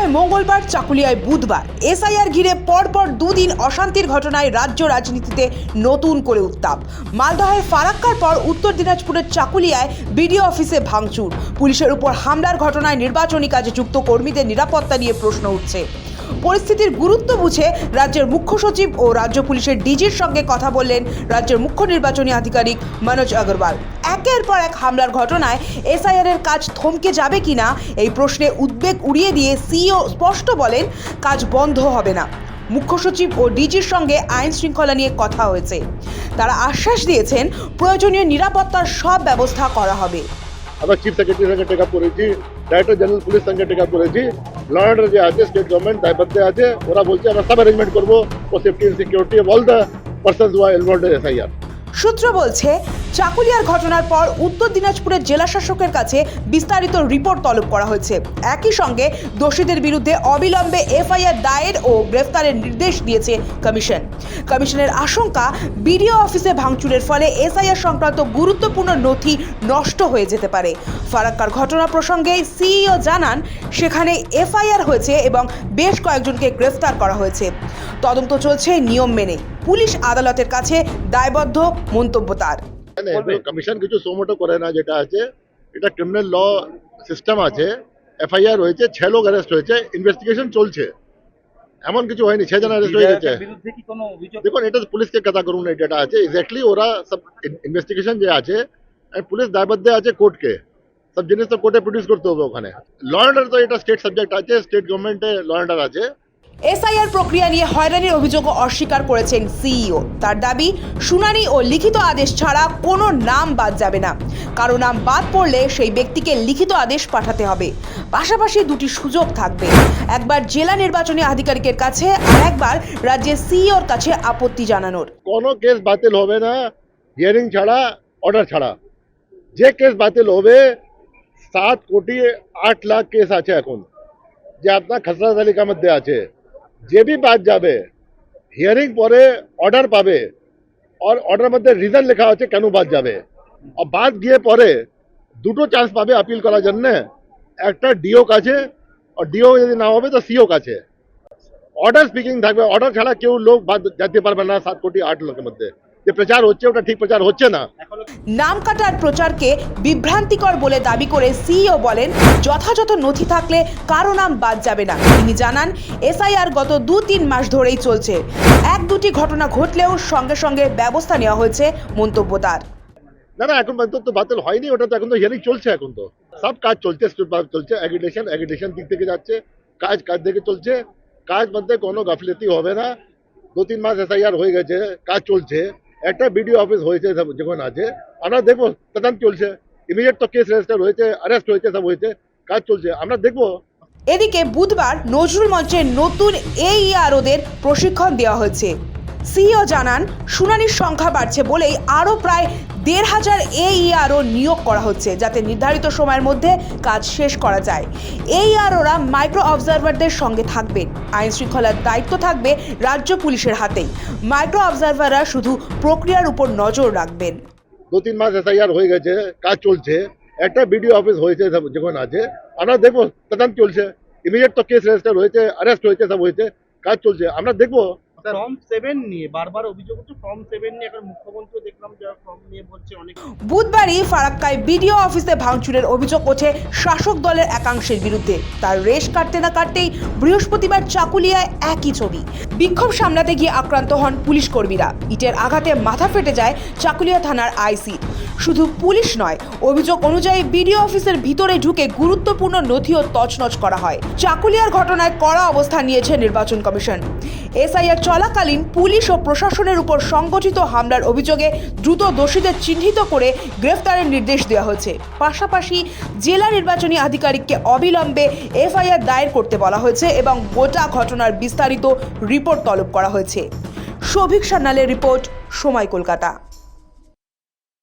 মালদায় মঙ্গলবার, চাকুলিয়ায় বুধবার। এসআইআর ঘিরে পরপর দুদিন অশান্তির ঘটনায় রাজ্য রাজনীতিতে নতুন করে উত্তাপ। মালদহের ফারাক্কার পর উত্তর দিনাজপুরের চাকুলিয়ায় বিডিও অফিসে ভাঙচুর। পুলিশের উপর হামলার ঘটনায় নির্বাচনী কাজে যুক্ত কর্মীদের নিরাপত্তা নিয়ে প্রশ্ন উঠছে। পরিস্থিতির গুরুত্ব বুঝে রাজ্যের মুখ্য সচিব ও রাজ্য পুলিশের ডিজির সঙ্গে কথা বললেন রাজ্যের মুখ্য নির্বাচনী আধিকারিক মনোজ আগরওয়াল। একের পর এক হামলার ঘটনায় এসআইআর এর কাজ থমকে যাবে কিনা এই প্রশ্নে উদ্বেগ উড়িয়ে দিয়ে সিইও স্পষ্ট বলেন, কাজ বন্ধ হবে না। মুখ্য সচিব ও ডিজির সঙ্গে আইন শৃঙ্খলা নিয়ে কথা হয়েছে। তারা আশ্বাস দিয়েছেন, প্রয়োজনীয় নিরাপত্তার সব ব্যবস্থা করা হবে। আমরা চিফ সেক্রেটারি সঙ্গে টেক আপ করেছি, ডাইরেক্টর জেনারেল পুলিশ সঙ্গে টেক আপ করেছি। ল অ্যান্ড অর্ডার যে আছে, স্টেট গভর্নমেন্ট দায়বদ্ধ আছে, ওরা বলছে আমরা সব অ্যারেঞ্জমেন্ট করবো for safety and security of all the persons who are involved in SIR. সূত্র বলছে, চাকুলিয়ার ঘটনার পর উত্তর দিনাজপুরের জেলা শাসকের কাছে বিস্তারিত রিপোর্ট তলব করা হয়েছে। একই সঙ্গে দোষীদের বিরুদ্ধে অবিলম্বে এফআইআর দায়ের ও গ্রেফতারের নির্দেশ দিয়েছে কমিশন। কমিশনের আশঙ্কা, বিডিও অফিসে ভাঙচুরের ফলে এসআইআর সংক্রান্ত গুরুত্বপূর্ণ নথি নষ্ট হয়ে যেতে পারে। ফারাক্কার ঘটনা প্রসঙ্গে সিইও জানান, সেখানে এফআইআর হয়েছে এবং বেশ কয়েকজনকে গ্রেফতার করা হয়েছে। তদন্ত চলছে নিয়ম মেনে। পুলিশ আদালতের কাছে দায়বদ্ধ, মন্তব্য তার। কমিশন কিছু সোমোটো করে না, যেটা আছে এটা ক্রিমিনাল ল সিস্টেম আছে। এফআইআর হয়েছে, 6 লোক অ্যারেস্ট হয়েছে, ইনভেস্টিগেশন চলছে। এমন কিছু হয়নি, 6 জন অ্যারেস্ট হয়ে গেছে। দেখুন, এটা পুলিশকে কথা করুন না, যেটা আছে এক্স্যাক্টলি ওরা সব ইনভেস্টিগেশন যে আছে, পুলিশ দায়বদ্ধ আছে কোর্টকে, সব জিনিস তো কোর্টে প্রডিউস করতে হবে। ওখানে ল অ্যান্ড অর্ডার তো এটা স্টেট সাবজেক্ট আছে, স্টেট গভর্নমেন্টে ল অ্যান্ড অর্ডার আছে। এসআইআর প্রক্রিয়া নিয়ে হয়রানির অভিযোগও অস্বীকার করেছেন সিইও। তার দাবি, শুনানি ও লিখিত আদেশ ছাড়া কোনো নাম বাদ যাবে না। কারো নাম বাদ পড়লে সেই ব্যক্তিকে লিখিত আদেশ পাঠাতে হবে। পাশাপাশি দুটি সুযোগ থাকবে, একবার জেলা নির্বাচনী আধিকারিকের কাছে আর একবার রাজ্যের সিইওর কাছে আপত্তি জানানোর। কোনো কেস বাতিল হবে না হিয়ারিং ছাড়া, অর্ডার ছাড়া। যে কেস বাতিল হবে, 7 কোটি 8 লাখ কেস আছে এখন, যে আপনার খসড়া তালিকার মধ্যে আছে। যে বি বাদ যাবে, হিয়ারিং পরে অর্ডার পাবে, আর অর্ডার মধ্যে রিজন লেখা আছে কেন বাদ যাবে। আর বাদ গিয়ে পরে দুটো চান্স পাবে আপিল করার জন্য, একটা ডিও কাছে, আর ডিও যদি না হবে তো সিও কাছে। অর্ডার স্পিকিং থাকবে, অর্ডার ছাড়া কেউ লোক বাদ যেতে পারবে না। 7 কোটি 8 লাখের মধ্যে যে প্রচার হচ্ছে, ওটা ঠিক প্রচার হচ্ছে না। নাম কাটার প্রচারকে বিভ্রান্তিকর বলে দাবি করে সিইও বলেন, যথাযথ নথি থাকলে কারো নাম বাদ যাবে না। তিনি জানান, এসআইআর গত 2-3 মাস ধরেই চলছে। 1-2টি ঘটনা ঘটলেও সঙ্গে সঙ্গে ব্যবস্থা নেওয়া হয়েছে, মন্তব্য তার। না, এখন পর্যন্ত তো বাতিল হয়নি, ওটা তো এখন তো হিয়ারিং চলছে। এখন তো সব কাজ চলছে, চলছে। এগ্রিটেশন দিক থেকে যাচ্ছে, কাজ দিকে চলছে। কাজ মধ্যে কোনো গাফিলতি হবে না। 2-3 মাস এসআইআর হয়ে গেছে, কাজ চলছে। একটা বিডিও অফিস হয়েছে, সব যখন আছে আমরা দেখবো, তদন্ত চলছে। ইমিডিয়েট তো কেস রেজিস্টার হয়েছে, অ্যারেস্ট হয়েছে, সব হয়েছে, কাজ চলছে, আমরা দেখবো। এদিকে বুধবার নজরুল মঞ্চের নতুন এইআরওদের প্রশিক্ষণ দেওয়া হয়েছে। সিইও জানান, শুনানির সংখ্যা বাড়ছে বলেই আরও প্রায় 1,500 এইআরও নিয়োগ করা হচ্ছে, যাতে নির্ধারিত সময়ের মধ্যে কাজ শেষ করা যায়। এইআরওরা মাইক্রো অবজারভারদের সঙ্গে থাকবেন। আইন শৃঙ্খলার দায়িত্ব থাকবে রাজ্য পুলিশের হাতেই। মাইক্রো অবজারভাররা শুধু প্রক্রিয়ার উপর নজর রাখবেন। 2-3 মাস এসআইআর হয়ে গেছে, কাজ চলছে। একটা বিডিও অফিস হয়েছে, সব যখন আছে আমরা দেখবো, তদন্ত চলছে। ইমিডিয়েট তো কেস রেজিস্টার হয়েছে, অ্যারেস্ট হয়েছে, সব হয়েছে, কাজ চলছে, আমরা দেখবো। ফর্ম 7 নিয়ে বারবার অভিযোগ হচ্ছে, ফর্ম 7 নিয়ে এখন মুখ্যমন্ত্রী দেখলাম যে ফর্ম নিয়ে বলছে অনেক। বুধবারই ফারাক্কায় বিডিও অফিসে ভাঙচুরের অভিযোগ ওঠে শাসক দলের একাংশের বিরুদ্ধে। তার রেশ কাটতে না কাটতেই বৃহস্পতিবার চাকুলিয়ায় একই ছবি। বিক্ষোভ সামলাতে গিয়ে আক্রান্ত হন পুলিশ কর্মীরা। ইটের আঘাতে মাথা ফেটে যায় চাকুলিয়া থানার আইসি। শুধু পুলিশ নয়, অভিযোগ অনুযায়ী বিডিও অফিসের ভিতরে ঢুকে গুরুত্বপূর্ণ নথিও তছনছ করা হয়। চাকুলিয়ার ঘটনায় কড়া অবস্থান নিয়েছে নির্বাচন কমিশন। এসআইআর চলাকালীন পুলিশ ও প্রশাসনের উপর সংগঠিত হামলার অভিযোগে দ্রুত দোষীদের চিহ্নিত করে গ্রেফতারের নির্দেশ দেওয়া হয়েছে। পাশাপাশি জেলা নির্বাচনী আধিকারিককে অবিলম্বে এফআইআর দায়ের করতে বলা হয়েছে এবং গোটা ঘটনার বিস্তারিত রিপোর্ট তলব করা হয়েছে। শোভিক সান্যালের রিপোর্ট, সময়, কলকাতা।